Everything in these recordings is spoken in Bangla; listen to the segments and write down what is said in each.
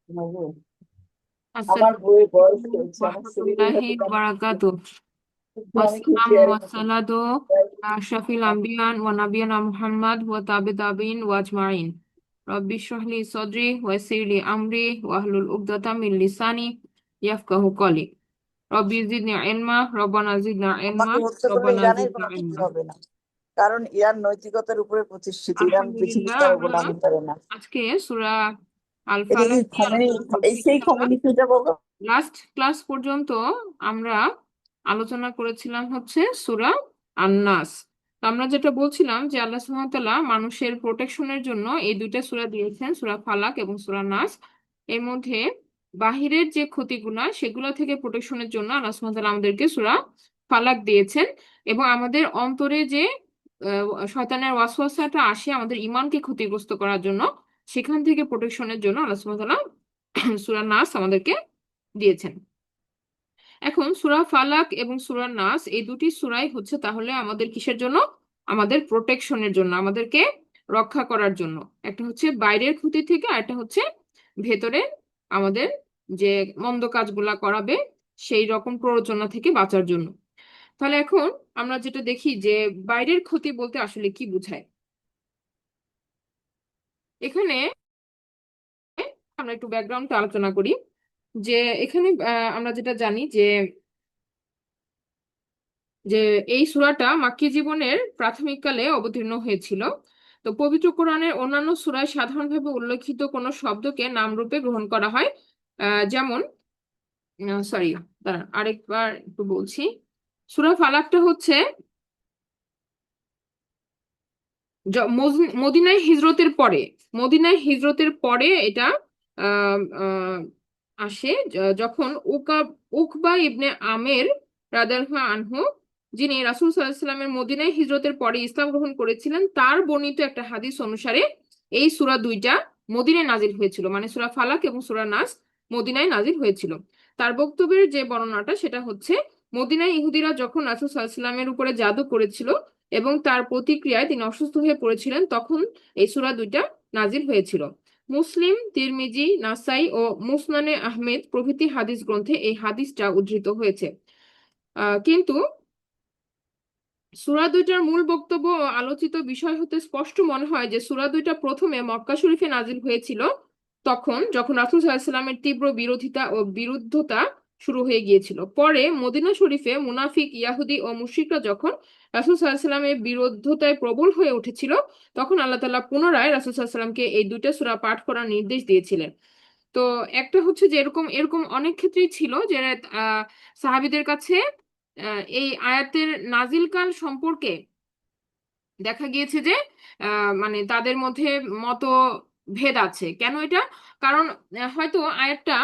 হুম। আমার বইয়ে বয়স আসসালামু হয়েছে, আমার শরীরের রহমতুল্লাহি হাতে বারাকাতু। কিন্তু আমি খুশি ওয়াসসালামু আর ওয়াসসালাতু আশরাফিল আম্বিয়ান ওয়া নাবিয়ানা মুহাম্মদ ওয়া তাবিন ওয়া আজমাইন। রব্বি ইশরাহ লি সাদরি ওয়া ইয়াসসির লি আমরি ওয়াহলুল উকদাতাম মিন লিসানি ইয়াফকাহু কওলি। রব্বি জিদনি ইলমা, রব্বানা জিদনা ইলমা, আমাকে হত্যা করলে রব্বানা ইরানের জিদনা কোনো ক্ষতি ইলমা। হবে না, কারণ ইরান নৈতিকতার উপরে প্রতিষ্ঠিত। ইরান পৃথিবীর আলহামদুলিল্লাহ, কারো আমরা গোলামি করে না। আজকে সূরা আল এটা কি ফালাক নিয়ে খমেনি? আলোচনা এই করছি সেই ইনশাআল্লাহ। খমেনি খুঁজে পাবো? লাস্ট ক্লাস পর্যন্ত আমরা আলোচনা করেছিলাম হচ্ছে সূরা আন-নাস। তো আমরা যেটা বলছিলাম যে আল্লাহ সুবহানাহু ওয়া তাআলা মানুষের প্রোটেকশনের জন্য এই দুইটা সূরা দিয়েছেন, সূরা ফালাক এবং সূরা নাস। এর মধ্যে বাহিরের যে ক্ষতিগুলো সেগুলো থেকে প্রোটেকশনের জন্য আল্লাহ সুবহানাহু ওয়া তাআলা আমাদেরকে সূরা ফালাক দিয়েছেন, এবং আমাদের অন্তরে যে শয়তানের ওয়াসওয়াসাটা আসে আমাদের ঈমানকে ক্ষতিগ্রস্ত করার জন্য, সেখান থেকে প্রোটেকশনের জন্য আল্লাহ সুবহানাহু ওয়া তাআলা সূরা নাস আমাদেরকে দিয়েছেন। এখন সূরা ফালাক এবং সূরা নাস এই দুটি সূরাই হচ্ছে তাহলে আমাদের কিসের জন্য? আমাদের প্রোটেকশনের জন্য, আমাদেরকে রক্ষা করার জন্য। একটা হচ্ছে বাইরের ক্ষতি থেকে, আর একটা হচ্ছে ভেতরে আমাদের যে মন্দ কাজগুলা করাবে সেই রকম প্ররোচনা থেকে বাঁচার জন্য। তাহলে এখন আমরা যেটা দেখি যে বাইরের ক্ষতি বলতে আসলে কি বোঝায়। এখানে আমরা একটু ব্যাকগ্রাউন্ডে আলোচনা করি যে এখানে আমরা যেটা জানি যে যে এই সূরাটা মাক্কী জীবনের প্রাথমিক কালে অবতীর্ণ হয়েছিল। তো পবিত্র কোরআনের অন্যান্য সূরায় সাধারণভাবে উল্লেখিত কোনো শব্দকে নাম রূপে গ্রহণ করা হয়। যেমন, সরি, আরেকবার একটু বলছি। সূরা ফালাকটা হচ্ছে মদিনায় হিজরতের পরে, মদিনায় হিজরতের পরে এটা আহ, আহ, আসে, যখন উকবা ইবনে আমের রাদিয়াল্লাহু আনহু, যিনি রাসূল সাল্লাল্লাহু আলাইহি ওয়াসাল্লামের মদিনায় হিজরতের পরে ইসলাম গ্রহণ করেছিলেন, তার বর্ণিত একটা হাদিস অনুসারে এই সূরা দুইটা মদিনায় নাজিল হয়েছিল, মানে সূরা ফালাক এবং সূরা নাস মদিনায় নাজিল হয়েছিল। তার বক্তব্যের যে বর্ণনাটা সেটা হচ্ছে, মদিনায় ইহুদিরা যখন রাসূল সাল্লাল্লাহু আলাইহি ওয়াসাল্লামের উপরে জাদু করেছিল এবং তার প্রতিক্রিয়ায় তিনি অসুস্থ হয়ে পড়েছিলেন, তখন এই সূরা দুইটা নাজিল হয়েছিল। মুসলিম, তিরমিজি, নাসাই ও মুসনানে আহমেদ প্রভৃতি হাদিস গ্রন্থে এই হাদিসটা উদ্ধৃত হয়েছে। কিন্তু সূরা দুইটার মূল বক্তব্য ও আলোচিত বিষয় হতে স্পষ্ট মনে হয় যে সূরা দুইটা প্রথমে মক্কা শরীফে নাজিল হয়েছিল, তখন যখন রাসূল সাল্লাল্লাহু আলাইহি ওয়াসাল্লামের তীব্র বিরোধিতা ও বিরুদ্ধতা শুরু হয়ে গিয়েছিল। পরে মদিনা শরীফে মুনাফিক, ইয়াহুদি ও মুশরিকরা যখন রাসূল সাল্লাল্লাহু আলাইহি ওয়াসাল্লামের বিরোধিতায় প্রবল হয়ে উঠেছিল, তখন আল্লাহ তাআলা পুনরায় রাসূল সাল্লাল্লাহু আলাইহি ওয়াসাল্লামকে এই দুইটা সূরা পাঠ করার নির্দেশ দিয়েছিলেন। তো একটা হচ্ছে যে এরকম এরকম অনেক ক্ষেত্রেই ছিল যে সাহাবীদের কাছে এই আয়াতের নাজিলকাল সম্পর্কে দেখা গিয়েছে যে মানে তাদের মধ্যে মতভেদ আছে। কেন এটা? কারণ হয়তো আয়াতটা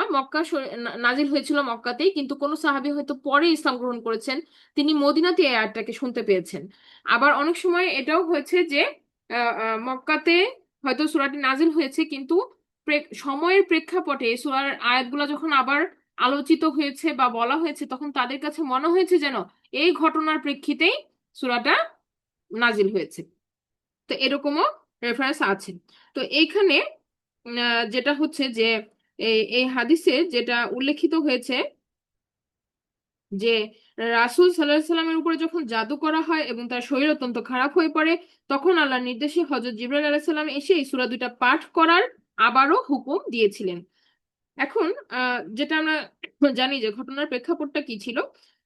নাজিল হয়েছিল মক্কাতেই, কিন্তু কোনো সাহাবী হয়তো পরে ইসলাম গ্রহণ করেছেন, তিনি মদিনাতে এই আয়াতটাকে শুনতে পেয়েছেন। আবার অনেক সময় এটাও হয়েছে যে মক্কাতে হয়তো সূরাটি নাজিল হয়েছে, কিন্তু সময়ের প্রেক্ষাপটে এই সূরার আয়াতগুলো যখন আবার আলোচিত হয়েছে বা বলা হয়েছে, তখন তাদের কাছে মনে হয়েছে যেন এই ঘটনার প্রেক্ষিতেই সূরাটা নাজিল হয়েছে। তো এরকমও রেফারেন্স আছে। তো এইখানে যেটা হচ্ছে যে এই এই হাদিসে যেটা উল্লেখিত হয়েছে যে রাসূল সাল্লাল্লাহু আলাইহি সাল্লামের উপরে যখন জাদু করা হয় এবং তার শরীর অত্যন্ত খারাপ হয়ে পড়ে, তখন আল্লাহর নির্দেশে হযরত জিবরাইল আলাইহিস সালাম এসে এই সূরা দুইটা পাঠ করার আবারও হুকুম দিয়েছিলেন। এখন যেটা আমরা জানি যে ঘটনার প্রেক্ষাপটটা কি ছিল।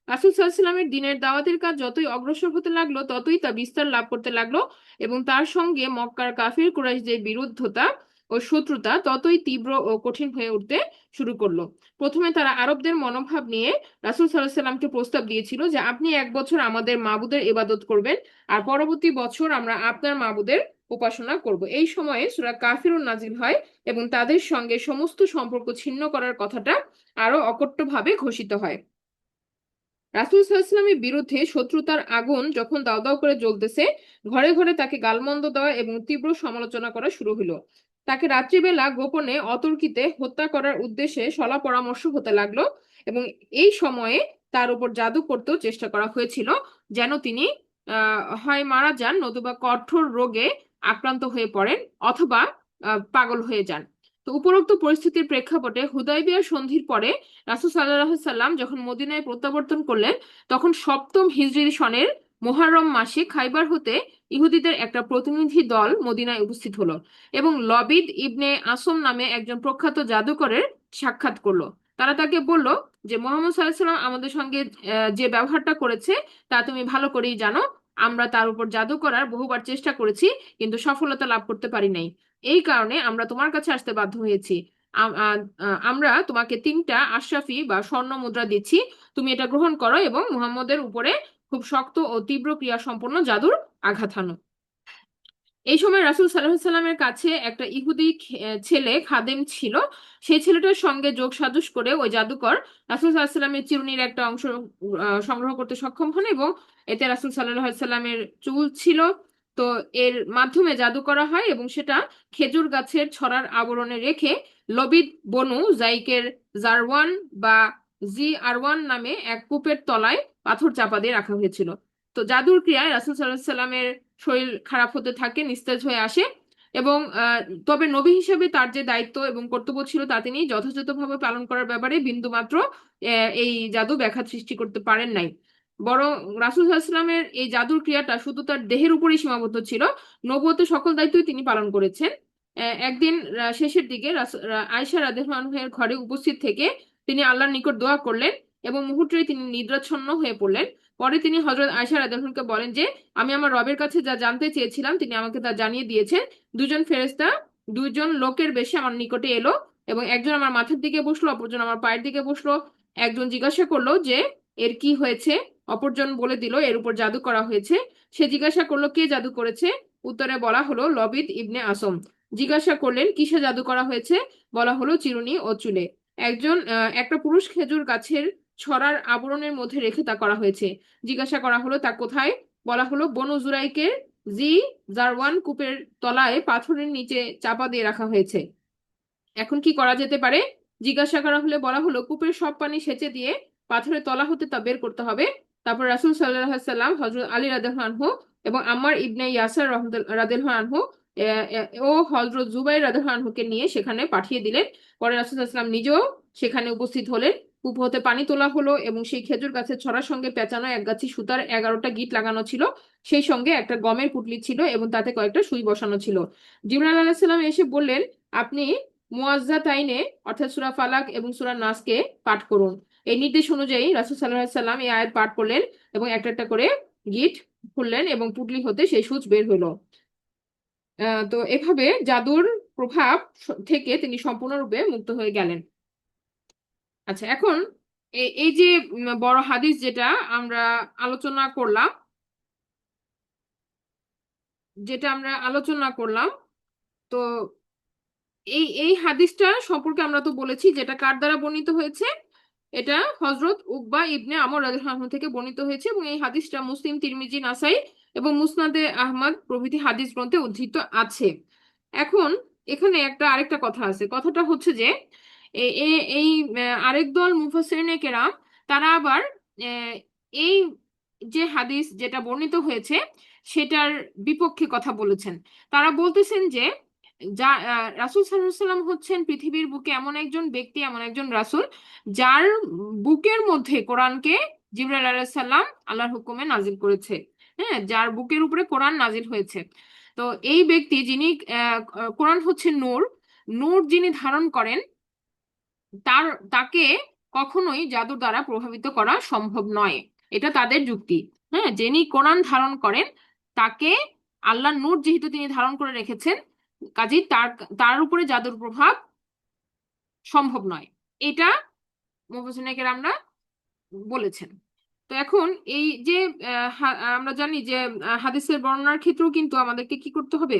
রাসূল সাল্লাল্লাহু আলাইহি সাল্লামের দিনের দাওয়াতের কাজ যতই অগ্রসর হতে লাগলো, ততই তা বিস্তার লাভ করতে লাগলো, এবং তার সঙ্গে মক্কার কাফির কুরাইশদের বিরুদ্ধতা ও শত্রুতা ততই তীব্র ও কঠিন হয়ে উঠতে শুরু করলো। প্রথমে তারা আরবদের মনোভাব নিয়ে রাসূল সাল্লাল্লাহু আলাইহি সাল্লামকে প্রস্তাব দিয়েছিল যে আপনি এক বছর আমাদের মাবুদের ইবাদত করবেন, আর পরবর্তী বছর আমরা আপনার মাবুদের উপাসনা করব। এই সময়ে সূরা কাফিরুন নাজিল হয় এবং তাদের সঙ্গে সমস্ত সম্পর্ক ছিন্ন করার কথাটা আরো অকট্টভাবে ঘোষিত হয়। রাসূল সাল্লাল্লাহু আলাইহি ওয়াসাল্লামের বিরুদ্ধে শত্রুতার আগুন যখন দাউ দাউ করে জ্বলতেছে, ঘরে ঘরে তাকে গালমন্দ দেওয়া এবং তীব্র সমালোচনা করা শুরু হলো। তাকে রাত্রিবেলা গোপনে অতর্কিতে হত্যা করার উদ্দেশ্যে শলা পরামর্শ হতে লাগলো, এবং এই সময়ে তার উপর জাদু করতেও চেষ্টা করা হয়েছিল, যেন তিনি হয় মারা যান, নতুবা কঠোর রোগে আক্রান্ত হয়ে পড়েন, অথবা পাগল হয়ে যান। তো তো উপরোক্ত পরিস্থিতির প্রেক্ষাপটে হুদায়বিয়া সন্ধির পরে রাসূল সাল্লাল্লাহু আলাইহি সাল্লাম যখন মদিনায় প্রত্যাবর্তন করলেন, তখন সপ্তম হিজরি সনের মুহররম মাসে খাইবার হতে ইহুদিদের একটা প্রতিনিধি দল মদিনায় উপস্থিত হলো এবং লবিদ ইবনে আসম নামে একজন প্রখ্যাত জাদুকরের সাক্ষাৎ করলো। তারা তাকে বলল যে মুহাম্মদ সাল্লাল্লাহু আলাইহি সাল্লাম আমাদের সঙ্গে যে ব্যবহারটা করেছে তা তুমি ভালো করেই জানো। আমরা তার উপর জাদু করার বহুবার চেষ্টা করেছি, কিন্তু সফলতা লাভ করতে পারি নাই। এই কারণে আমরা তোমার কাছে আসতে বাধ্য হয়েছি। আমরা তোমাকে 3টা আশরাফি বা স্বর্ণ মুদ্রা দিচ্ছি, তুমি এটা গ্রহণ করো এবং মুহাম্মদের উপরে খুব শক্ত ও তীব্র ক্রিয়া সম্পন্ন জাদুর আঘাত হানো। এই সময় রাসূল সাল্লাল্লাহু আলাইহি সাল্লামের কাছে একটা ইহুদি ছেলে খাদেম ছিল। সেই ছেলেটার সঙ্গে যোগ সাজস করে ওই জাদুকর রাসূল সাল্লাল্লাহু আলাইহি সাল্লামের চিরুনির একটা অংশ সংগ্রহ করতে সক্ষম হন এবং এতে রাসূল সাল্লাল্লাহু আলাইহি সাল্লামের চুল ছিল। তো এর মাধ্যমে জাদু করা হয় এবং সেটা খেজুর গাছের ছড়ার আবরণে রেখে লবিদ বনু জাইকের জারওয়ান বা জি আরওয়ান নামে এক কূপের তলায় পাথর চাপা দিয়ে রাখা হয়েছিল। তো জাদুর ক্রিয়ায় রাসূল সাল্লাল্লাহু আলাইহি সাল্লামের শরীর খারাপ হতে থাকে, নিস্তেজ হয়ে আসে এবং তবে নবী হিসেবে তার যে দায়িত্ব এবং কর্তব্য ছিল তা তিনি যথাযথভাবে পালন করার ব্যাপারে বিন্দুমাত্র এই জাদু ব্যাঘাত সৃষ্টি করতে পারেন নাই। বরং রাসূল সাল্লাল্লাহু আলাইহি সাল্লামের এই জাদুর ক্রিয়াটা শুধু তার দেহের উপরেই সীমাবদ্ধ ছিল, নবুয়তের সকল দায়িত্বই তিনি পালন করেছেন। একদিন শেষের দিকে আয়েশা রাদিয়াল্লাহু আনহার ঘরে উপস্থিত থেকে তিনি আল্লাহর নিকট দোয়া করলেন এবং মুহূর্তেই তিনি নিদ্রাচ্ছন্ন হয়ে পড়লেন। পরে তিনি হযরত আয়েশা রাদিয়াল্লাহু আনহাকে বলেন যে আমি আমার রবের কাছে যা জানতে চেয়েছিলাম তিনি আমাকে তা জানিয়ে দিয়েছেন। দুজন ফেরেশতা দুইজন লোকের বেশে আমার নিকটে এলো এবং একজন আমার মাথার দিকে বসলো, অপরজন আমার পায়ের দিকে বসলো। একজন জিজ্ঞাসা করলো যে এর কি হয়েছে, অপরজন বলে দিল এর উপর জাদু করা হয়েছে। সে জিজ্ঞাসা করলো কে জাদু করেছে, উত্তরে বলা হলো লবিদ ইবনে আসম। জিজ্ঞাসা করলেন কিসে জাদু করা হয়েছে, বলা হলো চিরুনি ও চুলে। একটা পুরুষ খেজুর গাছের ছড়ার আবরণের মধ্যে রেখে তা করা হয়েছে। জিজ্ঞাসা করা হলো তা কোথায়, বলা হলো বনু জুরাইকের জি জারওয়ান কূপের তলায় পাথরের নিচে চাপা দিয়ে রাখা হয়েছে। এখন কি করা যেতে পারে, জিজ্ঞাসা করা হলে বলা হলো কূপের সব পানি সেচে দিয়ে পাথরের তলা হতে তা বের করতে হবে। তারপর রাসূল সাল্লাল্লাহু আলাইহি সাল্লাম হযরত আলী রাদিয়াল্লাহু আনহু এবং আম্মার ইবনে ইয়াসার রাদিয়াল্লাহু আনহু ও হযরত জুবাইর রাদিয়াল্লাহু আনহুকে নিয়ে সেখানে পাঠিয়ে দিলেন। পরে রাসূল সাল্লাল্লাহু আলাইহি সাল্লাম নিজেও সেখানে উপস্থিত হলেন। কূপ হতে পানি তোলা হলো এবং সেই খেজুর গাছের ছড়ার সঙ্গে পেঁচানো এক গাছি সুতার 11টা গিঁট লাগানো ছিল, সেই সঙ্গে একটা গমের পুঁটলি ছিল এবং তাতে কয়েকটা সুই বসানো ছিল। জিবরাইল আলাইহিস সালাম এসে বললেন আপনি মুআজ্জাতাইনে অর্থাৎ সূরা ফালাক এবং সূরা নাসকে পাঠ করুন। এই নির্দেশ অনুযায়ী রাসূল সাল্লাল্লাহু আলাইহি সাল্লাম এই আয়াত পাঠ করলেন এবং একটা একটা করে গিট খুললেন এবং পুঁটলি হতে সেই সূচ বের হলো। তো এভাবে জাদুর প্রভাব থেকে তিনি সম্পূর্ণরূপে মুক্ত হয়ে গেলেন। আচ্ছা, এখন এই যে বড় হাদিস আমরা আলোচনা করলাম যেটা আমরা আলোচনা করলাম, তো এই এই হাদিসটা সম্পর্কে আমরা তো বলেছি যেটা কার দ্বারা বর্ণিত হয়েছে, এটা হযরত উকবা ইবনে আমর রাদিয়াল্লাহু আনহু থেকে বর্ণিত হয়েছে এবং এই হাদিসটা মুসলিম, তিরমিজি, নাসাই এবং মুসনাদে আহমদ প্রভৃতি হাদিস গ্রন্থে উদ্ধৃত আছে। এখন এখানে আরেকটা কথা আছে, কথাটা হচ্ছে যে এই আরেক দল মুফাসসিরিনে কেরাম তারা আবার আহ, এই যে হাদিস যেটা বর্ণিত হয়েছে সেটার বিপক্ষে কথা বলেছেন। তারা বলতেছেন যে রাসূল সাল্লাল্লাহু আলাইহি সাল্লাম হচ্ছেন পৃথিবীর বুকে এমন একজন ব্যক্তি, এমন একজন রাসূল যার বুকের মধ্যে কোরআনকে জিবরাইল আলাইহিস সালাম আল্লাহর হুকুমে নাজিল করেছে। হ্যাঁ, যার বুকের উপরে কোরআন নাজিল হয়েছে। তো এই ব্যক্তি যিনি কোরআন হচ্ছে নূর, নূর যিনি ধারণ করেন তাকে কখনোই জাদুর দ্বারা প্রভাবিত করা সম্ভব নয়, এটা তাদের যুক্তি। হ্যাঁ, যিনি কোরআন ধারণ করেন তাকে আল্লাহর নূর যেহেতু তিনি ধারণ করে রেখেছেন, কাজেই তার তার উপরে জাদুর প্রভাব সম্ভব নয়, এটা মুফাসসিরিনে কেরামরা বলেছেন। তো এখন এই যে আমরা জানি যে হাদিসের বর্ণনার ক্ষেত্রেও কিন্তু আমাদেরকে কি করতে হবে,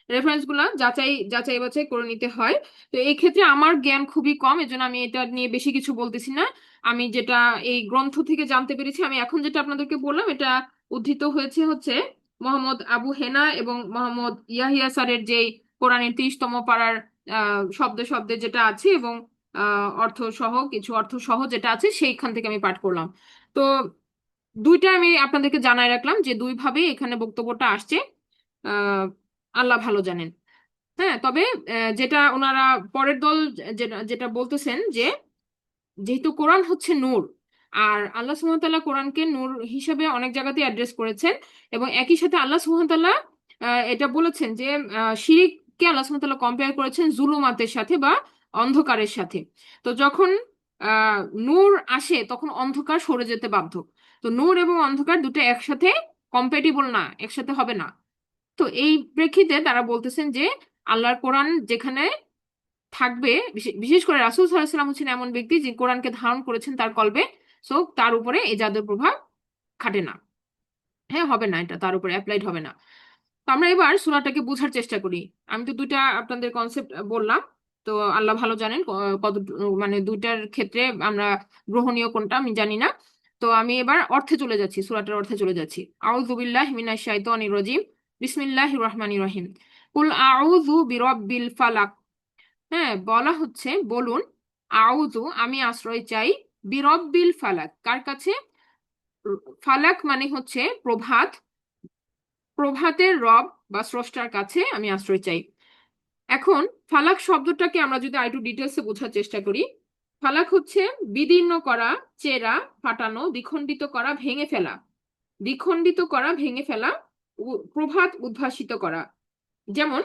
রেফারেন্স গুলা যাচাই যাচাই বাছাই করে নিতে হয়। তো এই ক্ষেত্রে আমার জ্ঞান খুবই কম, এজন্য আমি এটা নিয়ে বেশি কিছু বলতেছি না। আমি যেটা এই গ্রন্থ থেকে জানতে পেরেছি, আমি এখন যেটা আপনাদেরকে বললাম এটা উদ্ধৃত হচ্ছে মোহাম্মদ আবু হেনা এবং মোহাম্মদ ইয়াহিয়া স্যারের যে কোরআনের 30তম পারার শব্দে শব্দে যেটা আছে এবং কিছু অর্থ সহ যেটা আছে সেইখান থেকে আমি পাঠ করলাম। তো দুইটা আমি আপনাদেরকে জানাই রাখলাম যে দুই ভাবে এখানে বক্তব্যটা আসছে। আহ আল্লাহ ভালো জানেন। হ্যাঁ, তবে যেটা ওনারা পরের দল যেটা যেটা বলতেছেন যে যেহেতু কোরআন হচ্ছে নূর, আর আল্লাহ সুবহানাহু ওয়া তাআলা কোরআনকে নূর হিসেবে অনেক জায়গাতে অ্যাড্রেস করেছেন, এবং একই সাথে আল্লাহ সুবহানাহু ওয়া তাআলা এটা বলেছেন যে শিরিককে আল্লাহ সুবহানাহু ওয়া তাআলা কম্পেয়ার করেছেন জুলুমাতের সাথে বা অন্ধকারের সাথে। তো যখন আহ নূর আসে তখন অন্ধকার সরে যেতে বাধ্য। তো নূর এবং অন্ধকার দুটো একসাথে কম্প্যাটিবল না, একসাথে হবে না। তো এই প্রেক্ষিতে তারা বলতেছেন যে আল্লাহর কোরআন যেখানে থাকবে, বিশেষ করে রাসূল সাল্লাল্লাহু আলাইহি ওয়াসাল্লাম হচ্ছেন এমন ব্যক্তি যে কোরআনকে ধারণ করেছেন তার কলবে, সো তার উপরে এই জাদুর প্রভাব খাটে না। হ্যাঁ, হবে না, এটা তার উপরে অ্যাপ্লাইড হবে না। তো আমরা এবার সূরাটাকে বোঝার চেষ্টা করি। আমি তো দুইটা আপনাদের কনসেপ্ট বললাম, তো আল্লাহ ভালো জানেন কত, মানে দুইটার ক্ষেত্রে আমরা গ্রহণীয় কোনটা আমি জানি না। তো আমি এবার অর্থে চলে যাচ্ছি, সূরাটার অর্থে চলে যাচ্ছি। আউযু বিল্লাহি মিনাশ শাইতানির রাজিম, বিসমিল্লাহির রহমানির রহিম। কুল আউযু বিরাব্বিল ফালাক। হ্যাঁ, বলা হচ্ছে বলুন, আউযু আমি আশ্রয় চাই, বিরব্বিল ফালাক কার কাছে? ফালাক মানে হচ্ছে প্রভাত, প্রভাতের রব বা স্রষ্টার কাছে আমি আশ্রয় চাই। এখন ফালাক শব্দটাকে আমরা যদি আরেকটু ডিটেলসে বোঝার চেষ্টা করি, ফালাক হচ্ছে বিদীর্ণ করা, চেরা, ফাটানো, দ্বিখণ্ডিত করা, ভেঙে ফেলা। দ্বিখণ্ডিত করা, ভেঙে ফেলা, প্রভাত উদ্ভাসিত করা। যেমন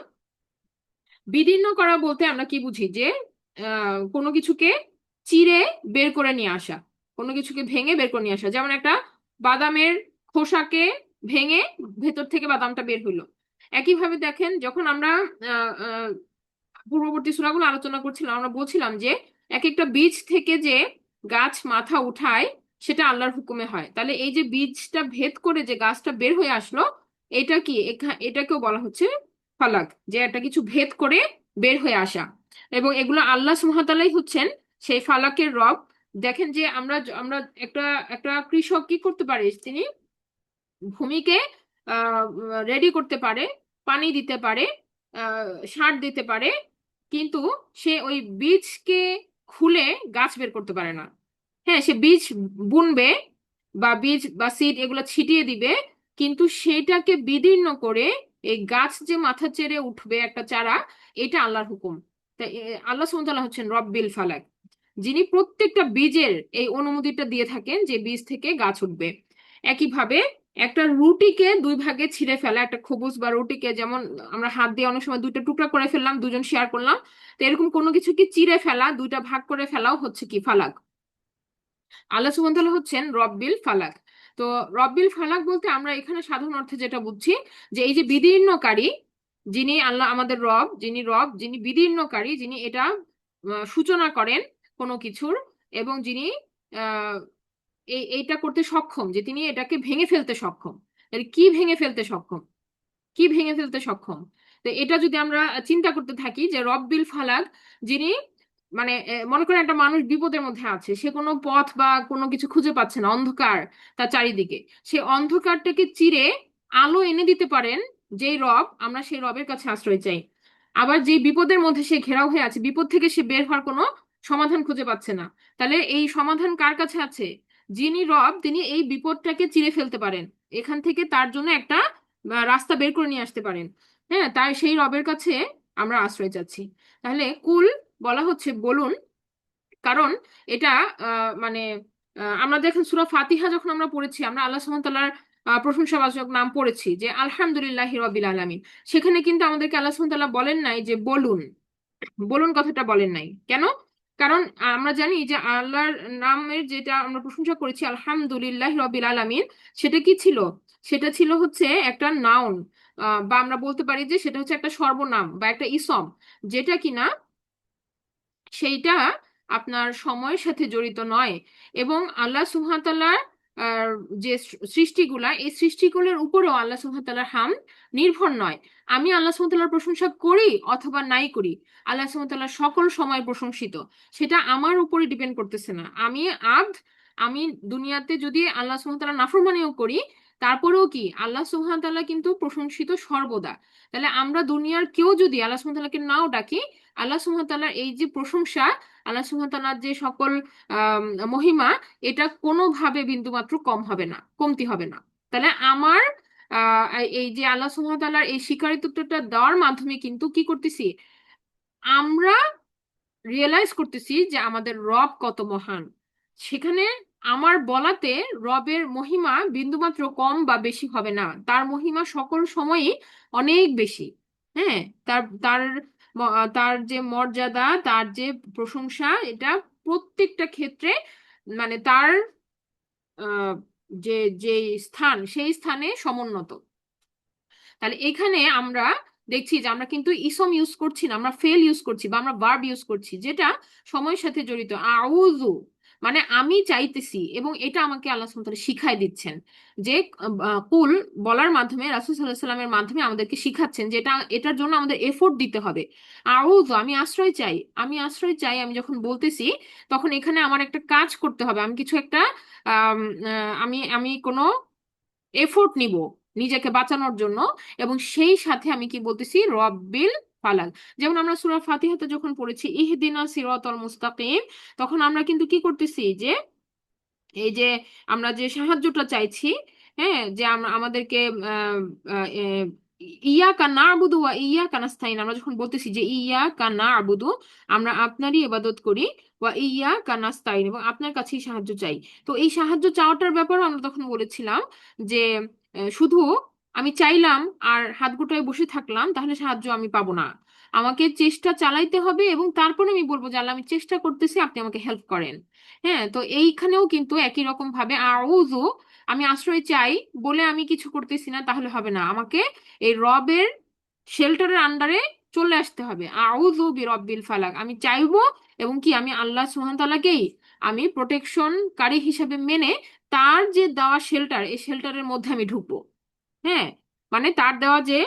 বিদীর্ণ করা বলতে আমরা কি বুঝি? যে কোনো কিছুকে চিরে বের করে নিয়ে আসা, কোনো কিছুকে ভেঙে বের করে নিয়ে আসা। যেমন একটা বাদামের খোসাকে ভেঙে ভেতর থেকে বাদামটা বের হইলো। একইভাবে দেখেন, যখন আমরা আহ, আহ, পূর্ববর্তী সূরাগুলো আলোচনা করছিলাম, আমরা বলছিলাম যে এক একটা বীজ থেকে যে গাছ মাথা উঠায় সেটা আল্লাহর হুকুমে হয়। তাহলে এই যে বীজটা ভেদ করে যে গাছটা বের হয়ে আসলো, এটা কি এটাকেও বলা হচ্ছে ফালাক, যে একটা কিছু ভেদ করে বের হয়ে আসা। এবং এগুলো আল্লাহ সুবহানাহু ওয়া তাআলাই হচ্ছেন সেই ফালাকের রব। দেখেন যে আমরা আমরা একটা একটা কৃষক কি করতে পারে, তিনি ভূমিকে রেডি করতে পারে, পানি দিতে পারে, সার দিতে পারে, কিন্তু সে ওই বীজকে খুলে গাছ বের করতে পারে না। হ্যাঁ, সে বীজ বুনবে বা বীজ বা সিড এগুলো ছিটিয়ে দিবে, কিন্তু সেটাকে বিদীর্ণ করে এই গাছ যে মাথা চেড়ে উঠবে একটা চারা, এটা আল্লাহর হুকুম। তাই আল্লাহ সুবহানাহু ওয়া তাআলা হচ্ছেন রব্বিল ফালাক, যিনি প্রত্যেকটা বীজের এই অনুমতিটা দিয়ে থাকেন যে বীজ থেকে গাছ উঠবে। একইভাবে একটা রুটিকে দুই ভাগে ছিঁড়ে ফেলা, একটা খবুজ বা রুটিকে যেমন আমরা হাত দিয়ে অনেক সময় দুইটা টুকরা করে ফেললাম, দুজন শেয়ার করলাম, তো এরকম কোনো কিছুকে চিড়ে ফেলা, দুইটা ভাগ করে ফেলাও হচ্ছে কি ফালাক। আল্লাহ সুবহানাহু ওয়া তাআলা হচ্ছেন রব্বিল ফালাক। তো রব্বিল ফালাক বলতে আমরা এখানে সাধারণ অর্থে যেটা বুঝছি, যে এই যে বিদীর্ণকারী, যিনি আল্লাহ আমাদের রব, যিনি বিদীর্ণকারী, যিনি এটা সূচনা করেন কোনো কিছুর, এবং যিনি আহ এইটা করতে সক্ষম, যে তিনি এটাকে ভেঙে ফেলতে সক্ষম। তাহলে কি ভেঙে ফেলতে সক্ষম? কি ভেঙে ফেলতে সক্ষম? তো এটা যদি আমরা চিন্তা করতে থাকি যে রব্বিল ফালাক, যিনি মানে মনে করেন একটা মানুষ বিপদের মধ্যে আছে, সে কোনো পথ বা কোনো কিছু খুঁজে পাচ্ছে না, অন্ধকার তার চারিদিকে, সে অন্ধকারটাকে চিরে আলো এনে দিতে পারেন যেই রব, আমরা সেই রবের কাছে আশ্রয় চাই। আবার যে বিপদের মধ্যে সে ঘেরাও হয়ে আছে, বিপদ থেকে সে বের হওয়ার কোনো সমাধান খুঁজে পাচ্ছে না, তাহলে এই সমাধান কার কাছে আছে? যিনি রব, তিনি এই বিপদটাকে চিরে ফেলতে পারেন, এখান থেকে তার জন্য একটা রাস্তা বের করে নিয়ে আসতে পারেন। হ্যাঁ, তাই সেই রবের কাছে আমরা আশ্রয় চাচ্ছি। তাহলে কুল বলা হচ্ছে বলুন, কারণ এটা মানে আমরা দেখেন সূরা ফাতিহা যখন আমরা পড়েছি, আমরা আল্লাহ সুবহানাহু ওয়া তাআলার প্রশংসাবাচক নাম পড়েছি যে আলহামদুলিল্লাহি রাব্বিল আলামিন। সেখানে কিন্তু আমাদেরকে আল্লাহ সুবহানাহু ওয়া তাআলা বলেন নাই যে বলুন, বলুন কথাটা বলেন নাই কেন? কারণ আমরা জানি যে আল্লাহর নামের যেটা আমরা প্রশংসা করেছি আলহামদুলিল্লাহ রবিল আলামিন, সেটা কি ছিল? সেটা ছিল হচ্ছে একটা নাউন, বা আমরা বলতে পারি যে সেটা হচ্ছে একটা সর্বনাম বা একটা ইসম, যেটা কিনা সেইটা আপনার সময়ের সাথে জড়িত নয়, এবং আল্লাহ সুবহানাহু ওয়া তাআলার আহ, যে সৃষ্টিগুলা, এই সৃষ্টিগুলোর উপরেও আল্লাহ সুবহানাহু ওয়া তাআলার হামদ নির্ভর নয়। আমি আল্লাহ সুবহানাহু ওয়া তাআলার প্রশংসা করি অথবা নাই করি, আল্লাহ সুবহানাহু ওয়া তাআলা সকল সময় প্রশংসিত। সেটা আমার উপরে ডিপেন্ড করতেছে না। আমি আব্দ, আমি দুনিয়াতে যদি আল্লাহ সুবহানাহু ওয়া তাআলার নাফরমানিও করি, তারপরেও কি আল্লাহ সুবহানাহু ওয়া তাআলা কিন্তু প্রশংসিত সর্বদা। তাহলে আমরা দুনিয়ার কেউ যদি আল্লাহ সুবহানাহু ওয়া তাআলাকে নাও ডাকি, আল্লাহ সুবহানাহু ওয়া তাআলার এই যে প্রশংসা, আল্লাহ সুবহানাহু ওয়া তাআলার যে সকল আম, মহিমা, এটা কোনোভাবে বিন্দুমাত্র কম হবে না, কমতি হবে না। তাহলে আমার এই যে আল্লাহ সুবহানাহু ওয়া তাআলার এই স্বীকারোক্তিটা দেওয়ার মাধ্যমে কিন্তু কি করতেছি, আমরা রিয়েলাইজ করতেছি যে আমাদের রব কত মহান। সেখানে আমার বলাতে রবের মহিমা বিন্দুমাত্র কম বা বেশি হবে না, তার মহিমা সকল সময়ই অনেক বেশি। হ্যাঁ, তার তার তার যে মর্যাদা, তার যে প্রশংসা, এটা প্রত্যেকটা ক্ষেত্রে মানে তার আহ, যে যে স্থান, সেই স্থানে সমুন্নত। তাহলে এখানে আমরা দেখছি যে আমরা কিন্তু ইসম ইউজ করছি না, আমরা ফেল ইউজ করছি বা আমরা ভার্ব ইউজ করছি, যেটা সময়ের সাথে জড়িত। আউযু মানে আমি চাইতেছি, এবং এটা আমাকে আল্লাহ সুবহানাহু ওয়া তাআলা শিখাই দিচ্ছেন যে কুল বলার মাধ্যমে, রাসূল সাল্লাল্লাহু আলাইহি সাল্লামের মাধ্যমে আমাদেরকে শিখাচ্ছেন যে এটার জন্য আমাদের এফোর্ট দিতে হবে। আউযু আমি আশ্রয় চাই, আমি আশ্রয় চাই, আমি যখন বলতেছি তখন এখানে আমার একটা কাজ করতে হবে, আমি কিছু একটা আমি আমি কোনো এফোর্ট নিব নিজেকে বাঁচানোর জন্য। এবং সেই সাথে আমি কি বলতেছি, রব্বিল ফালাক। যেমন আমরা সূরা ফাতিহাতে যখন পড়েছি ইহদিনা সিরাতাল মুস্তাকিম, তখন আমরা কিন্তু কি করতেছি যে এই যে আমরা যে সাহায্যটা চাইছি, হ্যাঁ, যে আমরা আমাদেরকে আহ, আহ, আহ, ইয়াকা না'বুদু ওয়া ইয়াকা নাস্তাইন, আমরা যখন বলতেছি যে ইয়াকা না'বুদু, আমরা আপনারই ইবাদত করি, ওয়া ইয়াকা নাস্তাইন, এবং আপনার কাছেই সাহায্য চাই। তো এই সাহায্য চাওয়াটার ব্যাপারে আমরা তখন বলেছিলাম যে শুধু আমি চাইলাম আর হাত গুটায় বসে থাকলাম তাহলে সাহায্য আমি পাবো না, আমাকে চেষ্টা চালাইতে হবে, এবং তারপরে আমি বলবো যে আল্লাহ আমি চেষ্টা করতেছি, আপনি আমাকে হেল্প করেন। হ্যাঁ, তো এইখানেও কিন্তু একই রকম ভাবে আউযু আমি আশ্রয় চাই বলে আমি কিছু করতেছি না, তাহলে হবে না, আমাকে এই রবের শেল্টারের আন্ডারে চলে আসতে হবে। আউযু বিরব্বিল ফালাক, আমি চাইবো এবং কি আমি আল্লাহ সুবহানাহু ওয়া তাআলাকেই আমি প্রোটেকশনকারী হিসেবে মেনে তার যে দেওয়া শেল্টার, এই শেল্টারের মধ্যে আমি ঢুকবো। হ্যাঁ, মানে তার দেওয়া যে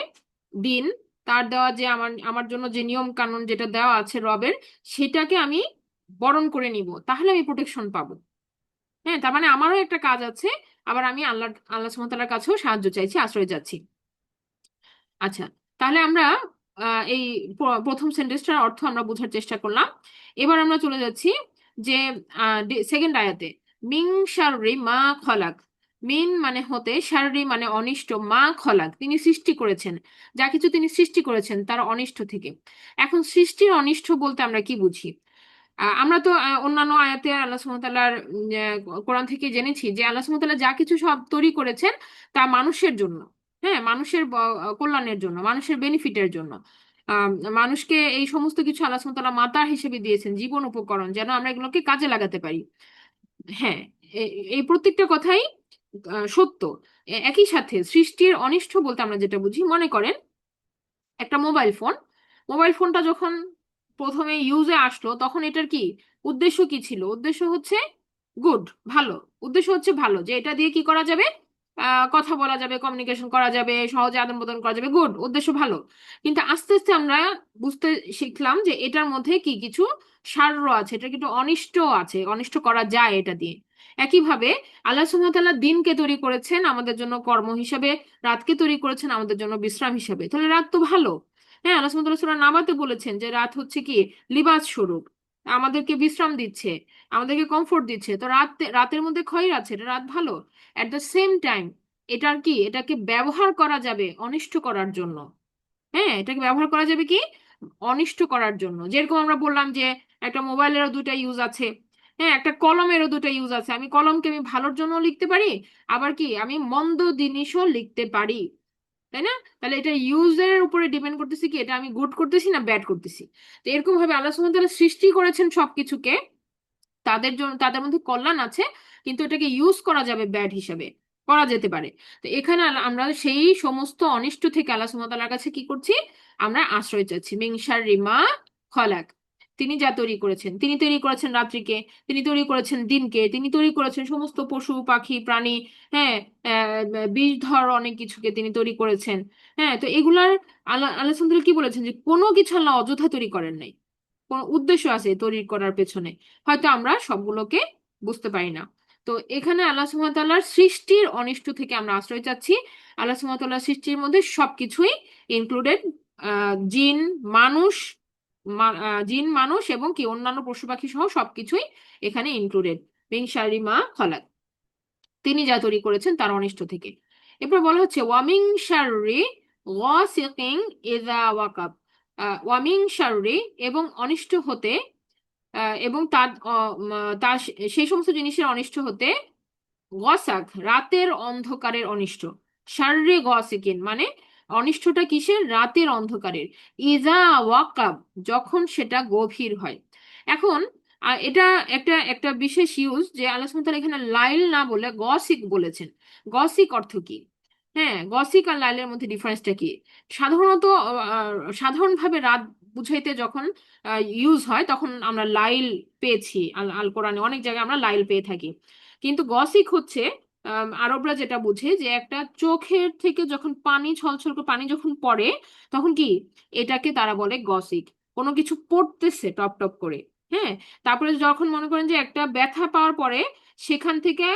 দিন, তার দেওয়া যে আমার আমার জন্য যে নিয়ম কানুন যেটা দেওয়া আছে রবের, সেটাকে আমি বরণ করে নিব, তাহলে আমি প্রোটেকশন পাবো। হ্যাঁ, তার মানে আমারও একটা কাজ আছে, আবার আমি আল্লাহ আল্লাহ সুবহানাহু ওয়া তাআলার কাছেও সাহায্য চাইছি, আশ্রয় যাচ্ছি। আচ্ছা, তাহলে আমরা এই প্রথম সেন্টেন্সটার অর্থ আমরা বোঝার চেষ্টা করলাম। এবার আমরা চলে যাচ্ছি যে সেকেন্ড আয়াতে, মিং শাররি মা খলাক। মিন মানে হতে, শাররি মানে অনিষ্ট, মা খলাক তিনি সৃষ্টি করেছেন, যা কিছু তিনি সৃষ্টি করেছেন তার অনিষ্ট থেকে। এখন সৃষ্টির অনিষ্ট বলতে আমরা কি বুঝি? আমরা তো অন্যান্য আয়াতে আল্লাহ সুবহানাহু ওয়া তাআলার কোরআন থেকে জেনেছি যে আল্লাহ সুবহানাহু ওয়া তাআলা যা কিছু সব তৈরি করেছেন তা মানুষের জন্য। হ্যাঁ, মানুষের কল্যাণের জন্য, মানুষের বেনিফিটের জন্য। আহ, মানুষকে এই সমস্ত কিছু আল্লাহ সুবহানাহু ওয়া তাআলা মাতা হিসেবে দিয়েছেন, জীবন উপকরণ, যেন আমরা এগুলোকে কাজে লাগাতে পারি। হ্যাঁ, এই প্রত্যেকটা কথাই সত্য। একই সাথে সৃষ্টির অনিষ্ট বলতে আমরা যেটা বুঝি, মনে করেন একটা মোবাইল ফোন, মোবাইল ফোনটা যখন প্রথমে ইউজে আসলো তখন এটার কি উদ্দেশ্য কি ছিল? উদ্দেশ্য হচ্ছে গুড, ভালো। উদ্দেশ্য হচ্ছে ভালো, যে এটা দিয়ে কি করা যাবে, কথা বলা যাবে, কমিউনিকেশন করা যাবে, সহজে আদান প্রদান করা যাবে, গুড, উদ্দেশ্য ভালো। কিন্তু আস্তে আস্তে আমরা বুঝতে শিখলাম যে এটার মধ্যে কি কিছু সার আছে, এটা কিন্তু অনিষ্ট আছে, অনিষ্ট করা যায় এটা দিয়ে। একইভাবে আল্লাহ সুবহানাহু ওয়া তাআলা দিনকে তৈরি করেছেন আমাদের জন্য কর্ম হিসাবে, রাতকে তৈরি করেছেন আমাদের জন্য বিশ্রাম হিসাবে, তাহলে রাত তো ভালো। হ্যাঁ, আল্লাহ সুবহানাহু ওয়া তাআলা সূরা নাবাতে বলেছেন যে রাত হচ্ছে কি লিবাস স্বরূপ, আমাদেরকে বিশ্রাম দিচ্ছে, আমাদেরকে কমফোর্ট দিচ্ছে। তো রাতের মধ্যে খয়র আছে, এটা রাত ভালো। এট দ্য সেম টাইম এটার কি, এটাকে ব্যবহার করা যাবে অনিষ্ট করার জন্য। হ্যাঁ, এটাকে ব্যবহার করা যাবে কি অনিষ্ট করার জন্য। যেরকম আমরা বললাম যে একটা মোবাইলেরও দুটা ইউজ আছে, হ্যাঁ, একটা কলমেরও দুটা ইউজ আছে। আমি কলমকে আমি ভালোর জন্য লিখতে পারি, আবার কি আমি মন্দ জিনিসও লিখতে পারি, তাই না? তাহলে এটা ইউজের উপরে ডিপেন্ড করতেছি কি এটা আমি গুড করতেছি না ব্যাড করতেছি। তো এরকম ভাবে আল্লাহ সুবহানাহু ওয়া তাআলা সৃষ্টি করেছেন সবকিছুকে, তাদের জন্য তাদের মধ্যে কল্যাণ আছে, কিন্তু এটাকে ইউজ করা যাবে ব্যাড হিসাবে, করা যেতে পারে। তো এখানে আমরা সেই সমস্ত অনিষ্ট থেকে আল্লাহ সুবহানাহু ওয়া তাআলার কাছে কি করছি, আমরা আশ্রয় চাচ্ছি। মিন শাররি মা খলাক, তিনি যা তৈরি করেছেন, তিনি তৈরি করেছেন রাত্রিকে, তিনি তৈরি করেছেন দিনকে, তিনি তৈরি করেছেন সমস্ত পশু পাখি প্রাণী। হ্যাঁ, বিষধর অনেক কিছুকে তিনি তৈরি করেছেন। হ্যাঁ, তো এগুলার আল্লাহ আল্লাহ সুবহানাহু ওয়া তাআলা কি বলেছেন যে কোনো কিছু আল্লাহ অযথা তৈরি করেন নাই, কোন উদ্দেশ্য আছে তৈরি করার পেছনে, হয়তো আমরা সবগুলোকে বুঝতে পারি না। তো এখানে আল্লাহ সুবহানাহু ওয়া তাআলার সৃষ্টির অনিষ্ট থেকে আমরা আশ্রয় চাচ্ছি। আল্লাহ সুবহানাহু ওয়া তাআলার সৃষ্টির মধ্যে সবকিছুই ইনক্লুডেড, জিন, মানুষ, জিন মানুষ এবং কি অন্যান্য পশু পাখি সহ সবকিছুই এখানে ইনক্লুডেড। মিন শাররি মা খলাক, তিনি যা তৈরি করেছেন তার অনিষ্ট থেকে। এরপর বলা হচ্ছে ওয়ামিং শাররি ওয়াসিকিং ইযা ওয়াকাব। ওয়ামিং শাররি এবং অনিষ্ট হতে, এবং তার সেই সমস্ত জিনিসের অনিষ্ট হতে, গসাক রাতের অন্ধকারের অনিষ্ট, শাররে গসিকিন মানে অনিষ্টটা কিসের? রাতের অন্ধকারের। ইজা ওয়াকাব যখন সেটা গভীর হয়। এখন এটা একটা একটা বিশেষ ইউজ যে আল্লাহ সুবহানাহু ওয়া তাআলা এখানে লাইল না বলে গসিক বলেছেন। গসিক অর্থ কি? হ্যাঁ, গসিক আর লাইলের মধ্যে ডিফারেন্সটা কি? সাধারণত সাধারণভাবে রাত বুঝাইতে যখন ইউজ হয় তখন আমরা লাইল পেয়েছি, আল আল কোরআনে অনেক জায়গায় আমরা লাইল পেয়ে থাকি। কিন্তু গসিক হচ্ছে আরবরা যেটা বুঝে যে একটা চোখের থেকে যখন পানি ছলছল করে পানি যখন পড়ে তখন কি, এটাকে তারা বলে গসিক। কোনো কিছু পড়তেছে টপ টপ করে। হ্যাঁ, তারপরে যখন মনে করেন যে একটা ব্যথা পাওয়ার পরে সেখান থেকে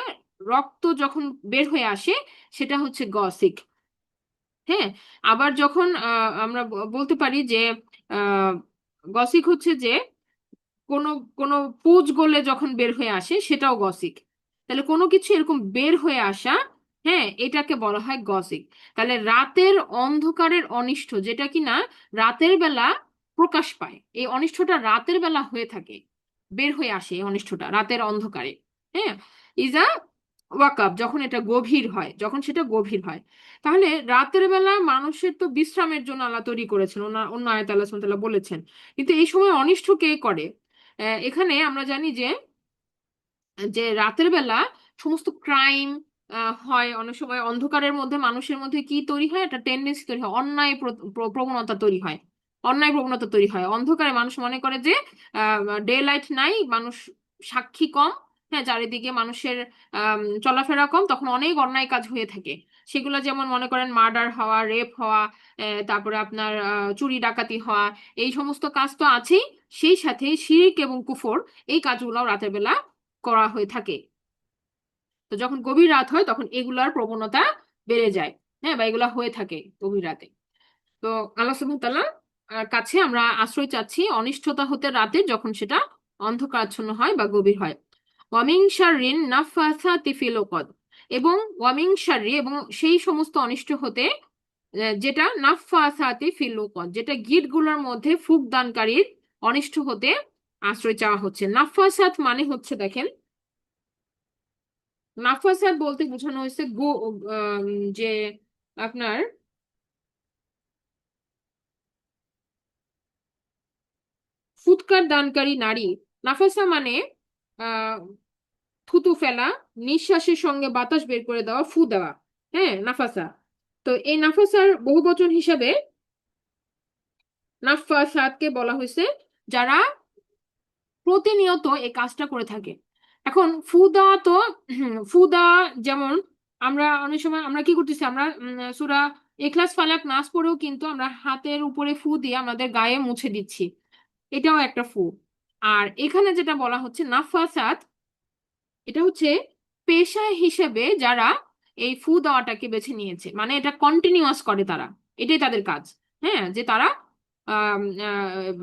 রক্ত যখন বের হয়ে আসে সেটা হচ্ছে গসিক। হ্যাঁ, আবার যখন আমরা বলতে পারি যে আহ গসিক হচ্ছে যে কোনো কোনো পুজ গলে যখন বের হয়ে আসে সেটাও গসিক। তাহলে কোনো কিছু এরকম বের হয়ে আসা, হ্যাঁ, এটাকে বলা হয় গসিক। তাহলে রাতের অন্ধকারের অনিষ্ট যেটা কিনা রাতের বেলা প্রকাশ পায়, এই অনিষ্টটা রাতের বেলা হয়ে থাকে, বের হয়ে আসে এই অনিষ্টটা রাতের অন্ধকারে। হ্যাঁ, ইজা ওয়াকাব যখন এটা গভীর হয়, যখন সেটা গভীর হয়। তাহলে রাতের বেলা মানুষের তো বিশ্রামের জন্য আল্লাহ তৈরি করেছেন, অন্য আয়াত আল্লাহ সুবহানাহু ওয়া তাআলা বলেছেন। কিন্তু এই সময় অনিষ্ট কে করে? এখানে আমরা জানি যে যে রাতের বেলা সমস্ত ক্রাইম হয়, অনেক সময় অন্ধকারের মধ্যে মানুষের মধ্যে কি তৈরি হয়, একটা টেন্ডেন্সি তৈরি হয়, অন্যায় প্রবণতা তৈরি হয়। অন্যায় প্রবণতা তৈরি হয় অন্ধকারে, মানুষ মনে করে যে ডে লাইট নাই, মানুষ সাক্ষী কম, হ্যাঁ, চারিদিকে মানুষের চলাফেরা কম, তখন অনেক অন্যায় কাজ হয়ে থাকে। সেগুলো যেমন মনে করেন মার্ডার হওয়া, রেপ হওয়া, তারপরে আপনার চুরি ডাকাতি হওয়া, এই সমস্ত কাজ তো আছেই। সেই সাথে শিরক এবং কুফর, এই কাজগুলো রাতের বেলা করা হয়ে থাকে। তো যখন গভীর রাত হয় তখন এগুলার প্রবণতা বেড়ে যায়। হ্যাঁ, বা এগুলা হয়ে থাকে গভীর রাতে। তো আল্লাহ সুবহানাহু ওয়া তাআলার কাছে আমরা আশ্রয় চাচ্ছি অনিষ্টতা হতে রাতে যখন সেটা অন্ধকারাচ্ছন্ন হয় বা গভীর হয়। ওয়ামিং শাররিন নাফাসাতি ফিল উকদ, এবং ওয়ামিং শাররি এবং সেই সমস্ত অনিষ্ট হতে যেটা নাফাসাতি ফিল উকদ, যেটা গিঁটগুলোর মধ্যে ফুঁক দানকারীর অনিষ্ট হতে আশ্রয় চাওয়া হচ্ছে। নাফাসাত মানে হচ্ছে দেখেন, নাফাসাত বলতে বোঝানো হয়েছে যে আপনার ফুৎকার দানকারী নারী। নাফাসা মানে আহ থুতু ফেলা, নিঃশ্বাসের সঙ্গে বাতাস বের করে দেওয়া, ফু দেওয়া। হ্যাঁ, নাফাসা। তো এই নাফাসার বহুবচন হিসাবে নাফাসাতকে বলা হয়েছে যারা প্রতিনিয়ত এই কাজটা করে থাকে। এখন ফু দেওয়া তো ফু দেওয়া যেমন আমরা অনেক সময় আমরা কি করতেছি, আমরা সূরা ইখলাস ফালাক নাস পড়েও কিন্তু আমরা হাতের উপরে ফু দিয়ে আমাদের গায়ে মুছে দিচ্ছি, এটাও একটা ফু। আর এখানে যেটা বলা হচ্ছে নাফাসাত, এটা হচ্ছে পেশা হিসেবে যারা এই ফু দেওয়াটাকে বেছে নিয়েছে, মানে এটা কন্টিনিউয়াস করে তারা, এটাই তাদের কাজ। হ্যাঁ, যে তারা